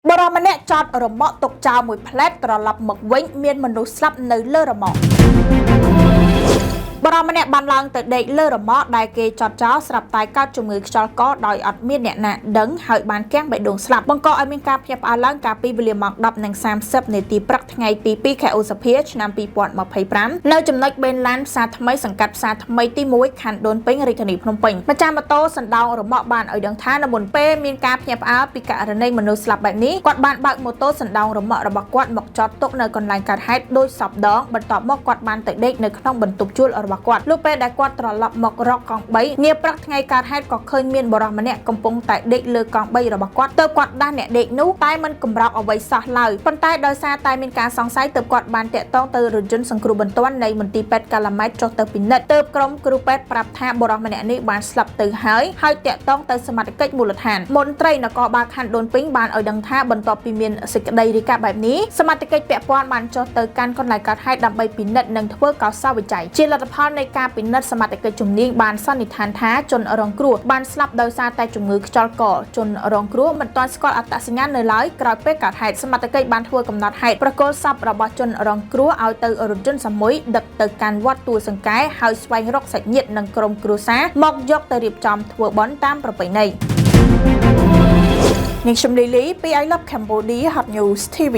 បរមម្នាក់ចតរមាក់ទុកចោលមួយផ្លែតត្រឡប់មកវិញមានមនុស្សស្លាប់នៅលើរមាក់បរមម្នាក់បានឡើងទៅដេកលើរមាក់ដែលគេចតចោលស្រាប់តែកើតជំងឺខ្យល់កដោយអត់មានអ្នកណាដឹងហើយបានគាំងបេះដូងស្លាប់បង្កឲ្យមានការភ្ញាក់ផ្អើលឡើងកាលពីវេលាម៉ោង 10:30 នាទីព្រឹកថ្ងៃទី 2 ខែឧសភាឆ្នាំ 2025 នៅចំណុចបេនឡានផ្សារថ្មីសង្កាត់ផ្សារថ្មីទី 1 ខណ្ឌដូនពេញរាជធានីភ្នំពេញម្ចាស់ម៉ូតូសណ្ដោងរមាក់បានឲ្យដឹងថានៅមុនពេលមានការភ្ញាក់ផ្អើលពីករណីមនុស្សស្លាប់បែបនេះគាត់បានបើកម៉ូតូសណ្ដោងរមាក់របស់គាត់មកចតទុកនៅកន្លែងកើតហេតុដោយសពដងបន្ទាប់មកគាត់បានទៅដេកនៅក្នុងបន្ទប់ជួលរបស់គាត់លុះពេលដែលគាត់ត្រឡប់មករកកង់3នាព្រឹកថ្ងៃកើតហេតុក៏ឃើញមានបរិសម្នាក់កំពុងតែដេកលើកង់3របស់គាត់ទើបគាត់ដាស់អ្នកដេកនោះតែមិនកម្រោកអ្វីសោះឡើយប៉ុន្តែដោយសារតែមានការសង្ស័យទើបគាត់បានតាក់ទងទៅរថយន្តសង្គ្រោះបន្ទាន់នៃមន្ទីរពេទ្យកាឡាម៉ែតចុះទៅពិនិត្យទើបក្រុមគ្រូពេទ្យប្រាប់ថាបរិសម្នាក់នេះបានស្លាប់ទៅហើយតាក់ទងទៅសមត្ថកិច្ចមូលដ្ឋានមន្ត្រីនគរបាលខណ្ឌដូនពេញបានឲ្យដឹងថាបន្ទាប់ពីមានសេចក្តីរាយការណ៍បែបនេះសមត្ថកិច្ចពាក់ព័ន្ធបានចុះទៅកាន់កន្លែងកើតហេតុដើម្បីពិនិត្យនិងធ្វើកោសវិច័យជាលទ្ធផលនៃការពិនិត្យសមត្ថកិច្ចជំនាញបានសន្និដ្ឋានថាជនរងគ្រោះបានស្លាប់ដោយសារតែជំងឺខ្យល់កជនរងគ្រោះមិនទាន់ស្គាល់អត្តសញ្ញាណនៅឡើយក្រោយពេលកើតហេតុសមត្ថកិច្ចបានធ្វើកំណត់ហេតុប្រកល់សពរបស់ជនរងគ្រោះឲ្យទៅរថយន្តសមុយដឹកទៅកាន់វត្តទួលសង្កែហើយស្វែងរកសាច់ញាតិនិងក្រុមគ្រួសារមកយកទៅរៀបចំធ្វើបុណ្យតាមប្រពៃណីនាងខ្ញុំលីលីពី I Love Cambodia Hot News TV